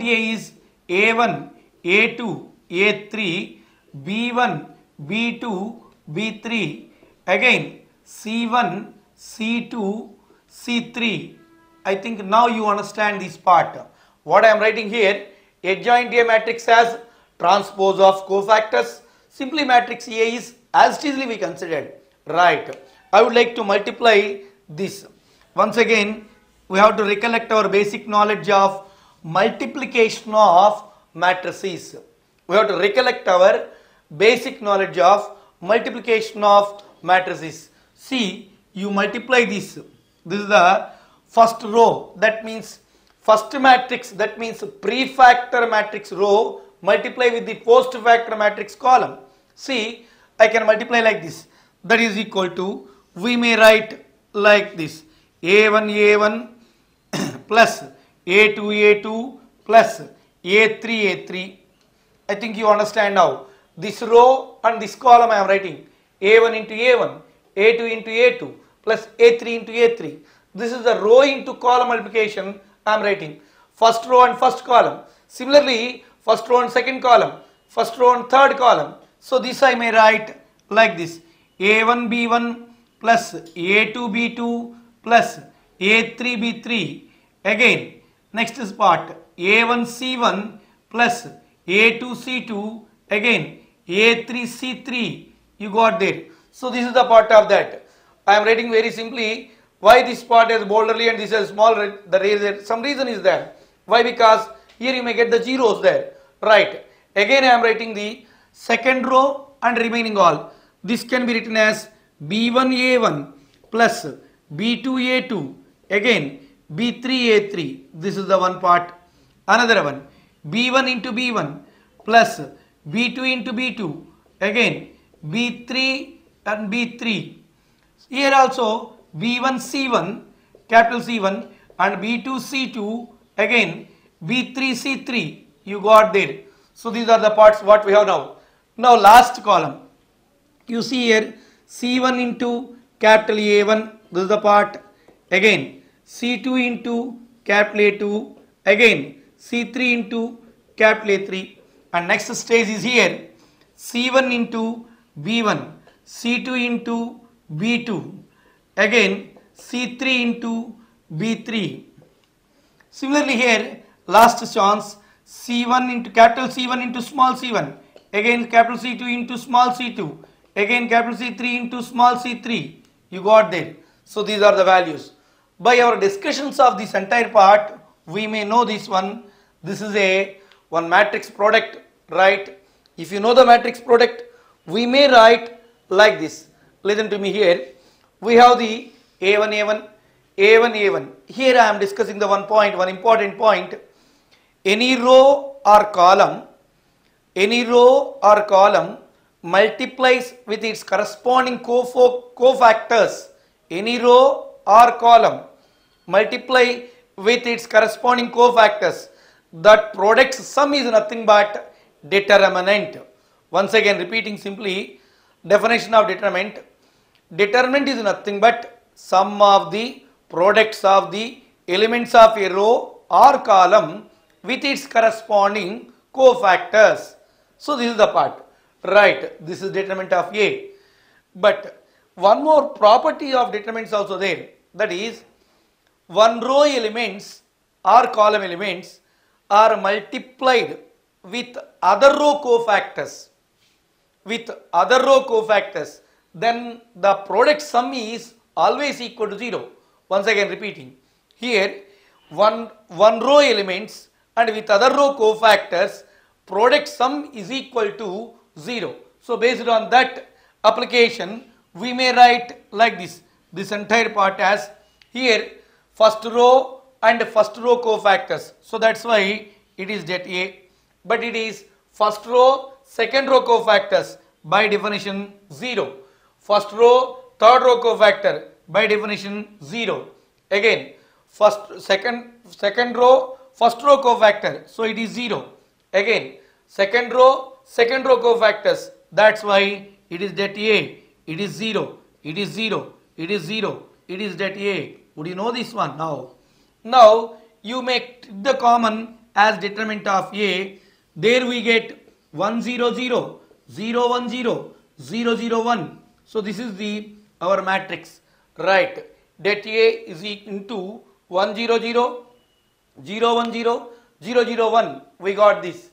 A is A1, A2, A3, B1, B2, B3, again C1, C2, C3. I think now you understand this part. What I am writing here, adjoint A matrix has transpose of cofactors. Simply matrix A is as easily we considered. Right. I would like to multiply this. Once again, we have to recollect our basic knowledge of multiplication of matrices. We have to recollect our basic knowledge of multiplication of matrices. See, you multiply this. This is the first row. That means first matrix. That means prefactor matrix row multiply with the post factor matrix column. See, I can multiply like this. That is equal to, we may write like this, A1 A1 plus A2 A2 plus A3 A3. I think you understand now. This row and this column I am writing A1 into A1, A2 into A2 plus A3 into A3. This is the row into column multiplication I am writing. First row and first column. Similarly, first row and second column, first row and third column. So this I may write like this, A1 B1 plus A2 B2 plus A3 B3. Again, next is part A1 C1 plus A2 C2, again A3 C3. You got there. So this is the part of that. I am writing very simply. Why this part is bolderly and this is small? Some reason is there. Why? Because here you may get the zeros there. Right. Again I am writing the second row and remaining all. This can be written as B1 A1 plus B2 A2, again B3 A3. This is the one part. Another one, B1 into B1 plus B2 into B2, again B3 and B3. Here also B1 C1, capital C1, and B2 C2, again B3 C3. You got there. So these are the parts what we have now. Now last column. You see here C1 into capital A1. This is the part. Again C2 into capital A2. Again C3 into capital A3. And next stage is here C1 into B1, C2 into B2, again C3 into B3. Similarly here last chance, C1 into capital C1 into small c1, again capital C2 into small c2, again capital C3 into small c3. You got there. So these are the values. By our discussions of this entire part, we may know this one. This is one matrix product, right? If you know the matrix product, we may write like this. Listen to me here. We have the A1 A1, A1 A1. Here I am discussing the one important point. Any row or column multiplies with its corresponding cofactors. Any row or column multiply with its corresponding cofactors. That product's sum is nothing but determinant. Once again repeating simply, definition of determinant. Determinant is nothing but sum of the products of the elements of a row or column with its corresponding cofactors. So this is the part. Right. This is determinant of A. But one more property of determinant is also there. That is, one row elements or column elements are multiplied with other row cofactors. Then the product sum is always equal to 0. Once again repeating. Here one row elements and with other row cofactors, product sum is equal to 0. So based on that application, we may write like this entire part as here first row and first row cofactors. So that's why it is det A. But it is first row, second row cofactors, by definition 0. First row, third row cofactor, by definition 0. Again second row, first row cofactor, so it is 0. Again second row cofactors, that's why it is det A. It is 0. It is 0. It is 0. It is det A. Would you know this one now? Now you make the common as determinant of A. There we get 1 0 0, 0 1 0, 0 0 1. So this is the our matrix, right? Det A is into 1 0 0, 0 1 0, 0 0 1. We got this.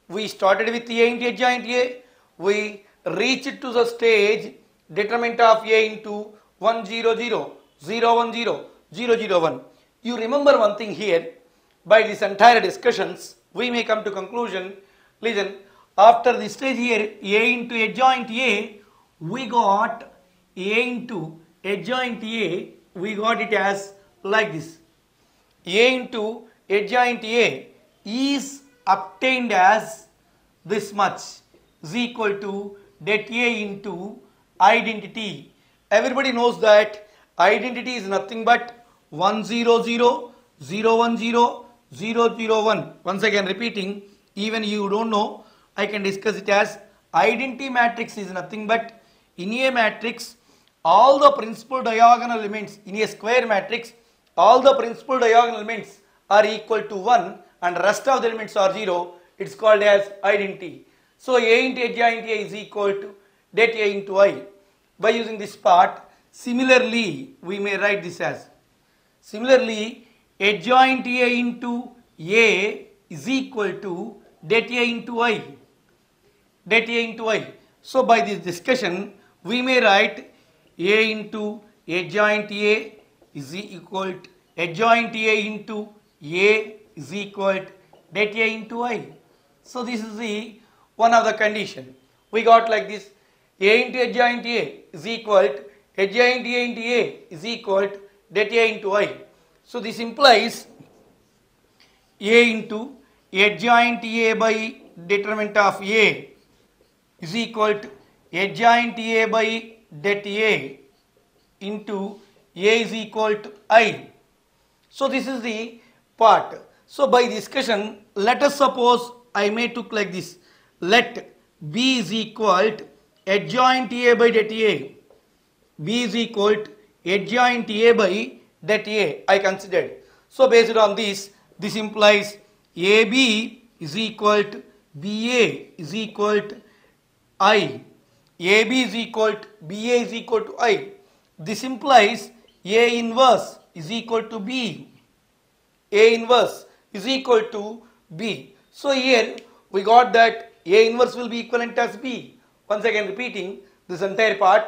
We started with A into adjoint A. We reached to the stage determinant of A into 1 0 0, 0 1 0, 0 0 1. You remember one thing here. By this entire discussions, we may come to conclusion. Listen, after this stage here, A into adjoint A, we got A into adjoint A, we got it as like this. A into adjoint A is obtained as this much is equal to det A into identity. Everybody knows that identity is nothing but 1 0 0, 0 1 0, 0 0 1. Once again repeating, even you don't know, I can discuss it as identity matrix is nothing but in a matrix all the principal diagonal elements in a square matrix, all the principal diagonal elements are equal to 1 and rest of the elements are 0. It's called as identity. So A into adjoint A is equal to det A into I. By using this part, similarly we may write this as, similarly adjoint A into A is equal to det A into I. Det A into I. So by this discussion we may write A into adjoint A is equal to adjoint A into A is equal to det A into I. So this is the one of the condition. We got like this. A into adjoint A is equal to adjoint A into A is equal to det A into I. So this implies A into adjoint A by determinant of A is equal to adjoint A by det A into A is equal to I. So this is the part. So by discussion, let us suppose I may took like this. Let B is equal to adjoint A by det A. B is equal to adjoint A by det A. I considered. So based on this, this implies AB is equal to BA is equal to I. AB is equal to BA is equal to I. This implies A inverse is equal to B. A inverse is equal to B. So here we got that A inverse will be equivalent as B. Once again repeating this entire part.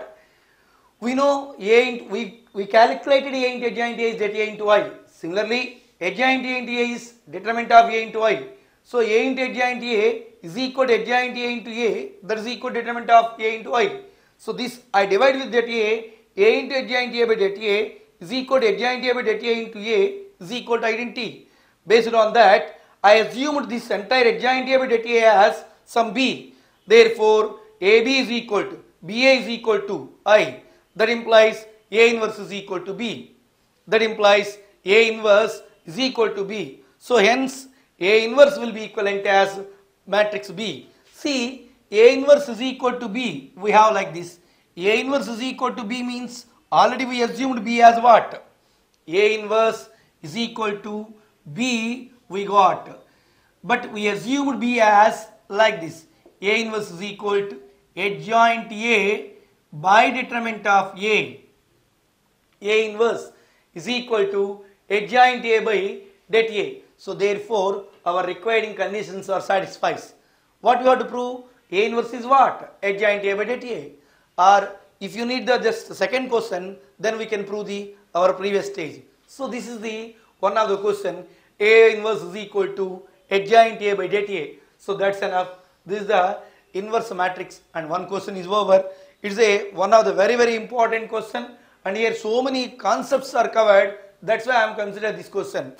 We know we calculated A into adjoint A is det A into I. Similarly, adjoint A into A is determinant of A into I. So A into adjoint A is equal to adjoint A into A, that is equal to determinant of A into I. So this I divide with det A into adjoint A by det A is equal to adjoint A by det A into A is equal to identity. Based on that, I assumed this entire adjoint A by det A as some B. Therefore, AB is equal to BA is equal to I. That implies A inverse is equal to B. That implies A inverse is equal to B. So hence A inverse will be equivalent as matrix B. See, A inverse is equal to B. We have like this. A inverse is equal to B means already we assumed B as what? A inverse is equal to B we got. But we assumed B as like this. A inverse is equal to adjoint A by determinant of A. A inverse is equal to adjoint A by det A. So therefore our requiring conditions are satisfied. What we have to prove? A inverse is what? Adjoint A by det A. Or if you need the just second question, then we can prove our previous stage. So this is the one of the question. A inverse is equal to adjoint A by det A. So that's enough. This is the inverse matrix and one question is over. It's one of the very important question, and here so many concepts are covered. That's why I am considering this question.